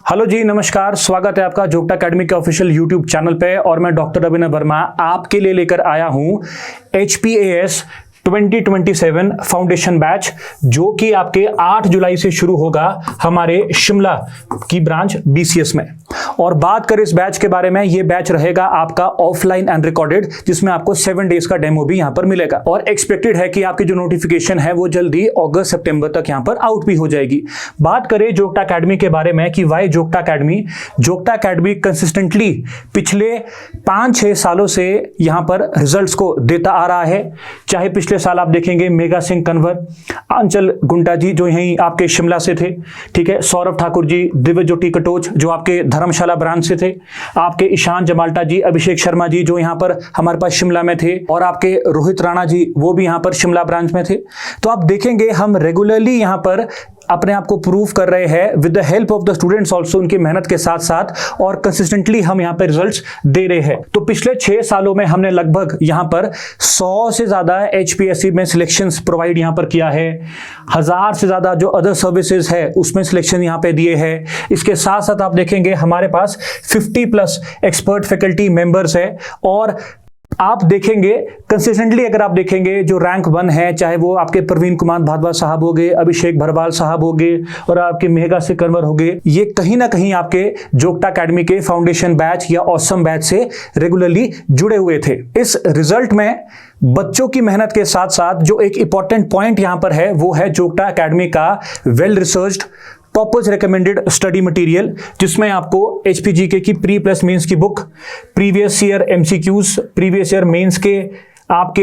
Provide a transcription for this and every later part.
Hello जी, नमस्कार। स्वागत है आपका जोगटा अकेडमी के ऑफिशियल यूट्यूब चैनल पे और मैं डॉक्टर अभिनव वर्मा आपके लिए लेकर आया हूं HPAS 2027 फाउंडेशन बैच, जो कि आपके 8 जुलाई से शुरू होगा हमारे शिमला की ब्रांच BCS में। और बात करें इस बैच के बारे में, ये बैच रहेगा आपका ऑफलाइन एंड रिकॉर्डेड, जिसमें आपको 7 डेज का डेमो भी यहां पर मिलेगा और एक्सपेक्टेड है कि आपकी जो नोटिफिकेशन है वो जल्दी अगस्त सितंबर तक यहां पर आउट भी हो जाएगी। बात करें जोगटा अकेडमी के बारे में कि वाई जोगटा अकेडमी। जोगटा अकेडमी कंसिस्टेंटली पिछले 5-6 सालों से यहां पर रिजल्ट्स को देता आ रहा है। चाहे पिछले साल आप देखेंगे मेगा सिंह कन्वर, अंचल गुंटा जी जो यहीं आपके शिमला से थे, ठीक है, सौरभ ठाकुर जी, दिव्य ज्योति कटोच जो आपके धर्मशाला ब्रांच से थे, आपके ईशान जमाल्टा जी, अभिषेक शर्मा जी जो यहां पर हमारे पास शिमला में थे, और आपके रोहित राणा जी वो भी यहां पर शिमला ब्रांच में थे। तो आप देखेंगे हम रेगुलरली यहां पर अपने आप को प्रूव कर रहे हैं with the help of the students also, उनकी मेहनत के साथ साथ, और कंसिस्टेंटली हम यहाँ पे रिजल्ट्स दे रहे हैं। तो पिछले 6 सालों में हमने लगभग यहाँ पर 100 से ज्यादा HPSC में सिलेक्शंस प्रोवाइड यहाँ पर किया है। 1000 से ज्यादा जो अदर सर्विसेज है उसमें सिलेक्शन यहाँ पे दिए हैं। इसके साथ साथ आप देखेंगे हमारे पास 50+ एक्सपर्ट फैकल्टी मेंबर्स है। और आप देखेंगे कंसिस्टेंटली, अगर आप देखेंगे जो रैंक 1 है, चाहे वो आपके प्रवीण कुमार भारद्वाज साहब हो गए, अभिषेक भरवाल साहब हो गए और आपके मेगा सिंह कन्वर हो गए, ये कहीं ना कहीं आपके जोगटा अकेडमी के फाउंडेशन बैच या ऑसम बैच से रेगुलरली जुड़े हुए थे। इस रिजल्ट में बच्चों की मेहनत के साथ साथ जो एक इंपॉर्टेंट पॉइंट यहां पर है वो है जोगटा अकेडमी का well researched toppers recommended study material, जिसमें आपको HPGK की प्री प्लस मेंस की book, previous year MCQs, previous year mains के आपके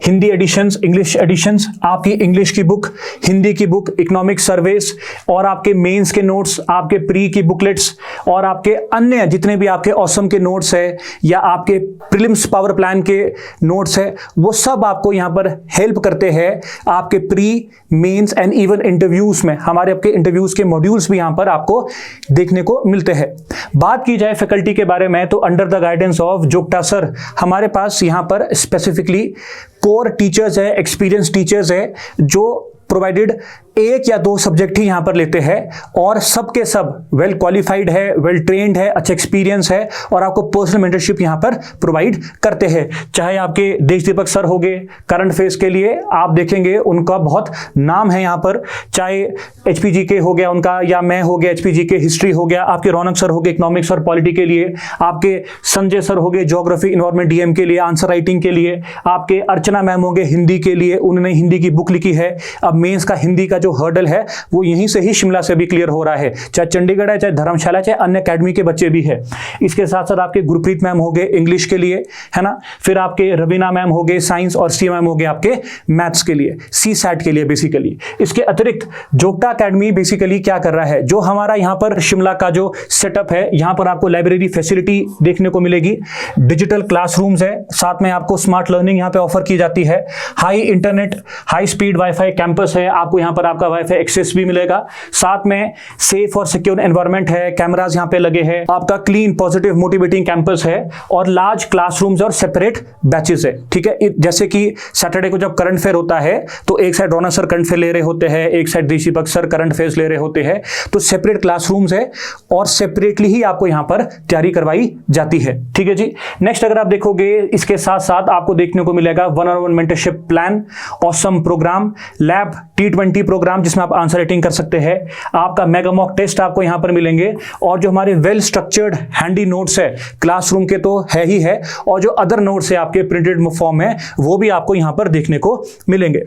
हिंदी एडिशंस, इंग्लिश एडिशंस, आपकी इंग्लिश की बुक, हिंदी की बुक, इकोनॉमिक सर्वेस, और आपके मेंस के नोट्स, आपके प्री की बुकलेट्स, और आपके अन्य जितने भी आपके ऑसम के नोट्स है या आपके प्रीलिम्स पावर प्लान के नोट्स है, वो सब आपको यहाँ पर हेल्प करते हैं आपके pre, mains and even interviews में। हमारे आपके इंटरव्यूज के मॉड्यूल्स भी यहाँ पर आपको देखने को मिलते हैं। बात की जाए फैकल्टी के बारे में तो under the guidance of Jogta sir हमारे पास यहाँ पर स्पेसिफिकली कोर टीचर्स है, एक्सपीरियंस टीचर्स है, जो प्रोवाइडेड 1 या 2 सब्जेक्ट ही यहां पर लेते हैं और सबके सब वेल क्वालिफाइड है, वेल ट्रेन्ड है, अच्छा एक्सपीरियंस है और आपको पर्सनल मेंटरशिप यहां पर प्रोवाइड करते हैं। चाहे आपके देश दीपक सर हो गए करंट फेस के लिए, आप देखेंगे उनका बहुत नाम है यहां पर, चाहे HPGK हो गया उनका, या मैं हो गया HPGK हिस्ट्री हो गया, आपके रौनक सर हो गए इकोनॉमिक्स और पॉलिटी के लिए, आपके संजय सर हो गए ज्योग्राफी इन्वायरमेंट DM के लिए, आंसर राइटिंग के लिए, आपके अर्चना मैम हो गए हिंदी के लिए, उन्होंने हिंदी की बुक लिखी है। अब मेंस का हिंदी का जो हर्डल है वो यहीं से ही शिमला से भी क्लियर हो रहा है, चाहे चंडीगढ़ है, चाहे धर्मशाला, चाहे अन्य अकेडमी के बच्चे भी है। इसके साथ साथ आपके गुरप्रीत मैम हो गए इंग्लिश के लिए, है ना, फिर आपके रवीना मैम हो गए साइंस, और सी मैम हो गए आपके मैथ्स के लिए, CSAT के लिए बेसिकली। इसके अतिरिक्त जोगटा अकेडमी बेसिकली क्या कर रहा है, जो हमारा यहाँ पर शिमला का जो सेटअप है, यहाँ पर आपको लाइब्रेरी फैसिलिटी देखने को मिलेगी, डिजिटल क्लासरूम्स है, साथ में आपको स्मार्ट लर्निंग यहाँ पे ऑफर की जाती है, high internet, high speed wifi campus है, आपको यहाँ पर आपका वाईफाई एक्सेस भी मिलेगा, साथ में सेफ और सिक्योर एनवायरनमेंट है, कैमरास यहाँ पे लगे हैं, आपका क्लीन पॉजिटिव मोटिवेटिंग कैंपस है, और लार्ज क्लासरूम्स और सेपरेट बैचेस है। ठीक है, जैसे कि सैटरडे को जब करंट फेयर होता है तो एक साइड रौनक सर करंट फेयर ले रहे होते हैं, एक साइड देश दीपक सर करंट फेयर ले रहे होते हैं, तो सेपरेट क्लासरूम्स है और सेपरेटली ही आपको यहाँ पर तैयारी करवाई जाती है। ठीक है जी। नेक्स्ट अगर आप देखोगे, इसके साथ साथ आपको देखने को मिलेगा 1-on-1 mentorship plan, awesome programme, lab T20 programme जिसमें आप आंसर राइटिंग कर सकते हैं, आपका मेगा मॉक टेस्ट आपको यहां पर मिलेंगे, और जो हमारे वेल स्ट्रक्चर्ड हैंडी नोट्स है क्लासरूम के तो है ही है, और जो अदर नोट्स है आपके प्रिंटेड फॉर्म है वो भी आपको यहां पर देखने को मिलेंगे।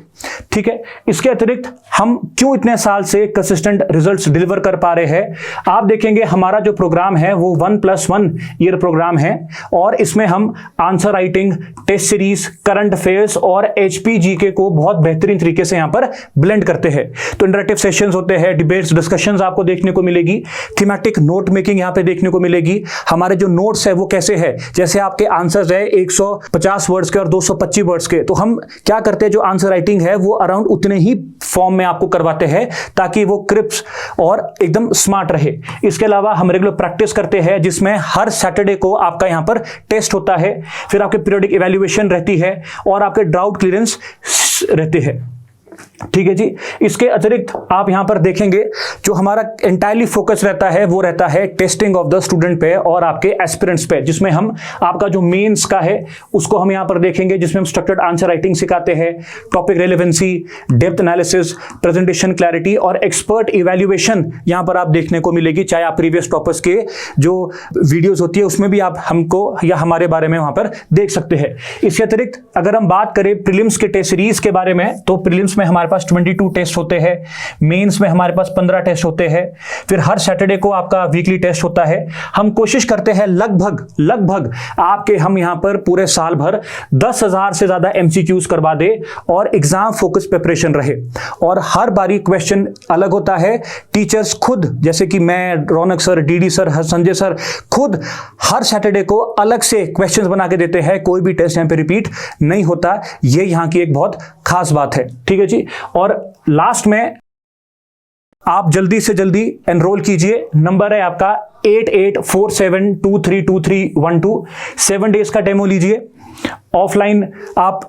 ठीक है, इसके अतिरिक्त हम क्यों इतने साल से कंसिस्टेंट रिजल्ट्स डिलीवर कर पा रहे हैं, आप देखेंगे हमारा जो प्रोग्राम है वो 1+1 ईयर प्रोग्राम है, और इसमें हम answer writing, test series, current affairs और HPGK को बहुत बेहतरीन तरीके से यहां पर ब्लेंड करते हैं। तो इंटरैक्टिव सेशंस होते हैं, डिबेट्स, डिस्कशंस आपको देखने को मिलेगी, थीमेटिक नोट मेकिंग यहां पे देखने को मिलेगी। हमारे जो नोट्स है वो कैसे है, जैसे आपके आंसर्स है 150 वर्ड्स के और 225 वर्ड्स के, तो हम क्या करते हैं, जो आंसर राइटिंग है वो अराउंड उतने ही फॉर्म में आपको करवाते हैं ताकि वो क्रिस्प और एकदम स्मार्ट रहे। इसके अलावा हम रेगुलर प्रैक्टिस करते हैं जिसमें हर सैटरडे को आपका यहां पर टेस्ट होता है, फिर आपके पीरियोडिक इवैल्यूएशन रहती है और आपके डाउट क्लियरेंस रहते हैं। ठीक है जी। इसके अतिरिक्त आप यहां पर देखेंगे जो हमारा एंटायरली फोकस रहता है वो रहता है टेस्टिंग ऑफ द स्टूडेंट पे और आपके एस्पिरेंट्स पे, जिसमें हम आपका जो मेंस का है उसको हम यहां पर देखेंगे, जिसमें हम स्ट्रक्चर्ड आंसर राइटिंग सिखाते हैं, topic relevancy, depth analysis, presentation clarity और एक्सपर्ट इवैल्यूएशन यहां पर आप देखने को मिलेगी। चाहे आप प्रीवियस टॉपर्स के जो वीडियोस होती है उसमें भी आप हमको या हमारे बारे में वहां पर देख सकते हैं। इसके अतिरिक्त अगर हम बात करें प्रीलिम्स के टेस्ट सीरीज के बारे में, तो प्रीलिम्स में हमारे पास 22 टेस्ट होते हैं, मेंस में हमारे पास 15 टेस्ट होते हैं, फिर हर सैटरडे को आपका वीकली टेस्ट होता है। हम कोशिश करते हैं लगभग आपके हम यहां पर पूरे साल भर 10,000 से ज्यादा एमसीक्यूज करवा दे और एग्जाम फोकस प्रिपरेशन रहे। और हर बारी क्वेश्चन अलग होता है। टीचर्स खुद, जैसे कि मैं, Raunak sir, DD sir, Sanjay sir, खुद हर सैटरडे को अलग से क्वेश्चंस बना के देते हैं। कोई भी टेस्ट यहां पे रिपीट नहीं होता। ये यहां की एक बहुत खास बात है। ठीक है जी। और लास्ट में आप जल्दी से जल्दी एनरोल कीजिए। नंबर है आपका 8847232312। 7 डेज का डेमो लीजिए। ऑफलाइन आप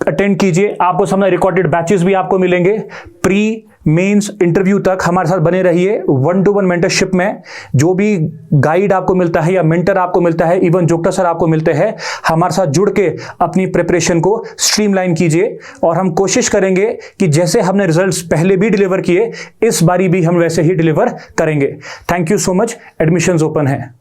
अटेंड कीजिए। आपको सामने रिकॉर्डेड बैचेस भी आपको मिलेंगे। प्री मेंस इंटरव्यू तक हमारे साथ बने रहिए। 1-to-1 मेंटरशिप में जो भी गाइड आपको मिलता है या मेंटर आपको मिलता है, इवन जोगटा सर आपको मिलते हैं, हमारे साथ जुड़ के अपनी प्रिपरेशन को स्ट्रीमलाइन कीजिए। और हम कोशिश करेंगे कि जैसे हमने रिजल्ट्स पहले भी डिलीवर किए, इस बारी भी हम वैसे ही डिलीवर करेंगे। Thank you so much. Admissions open है।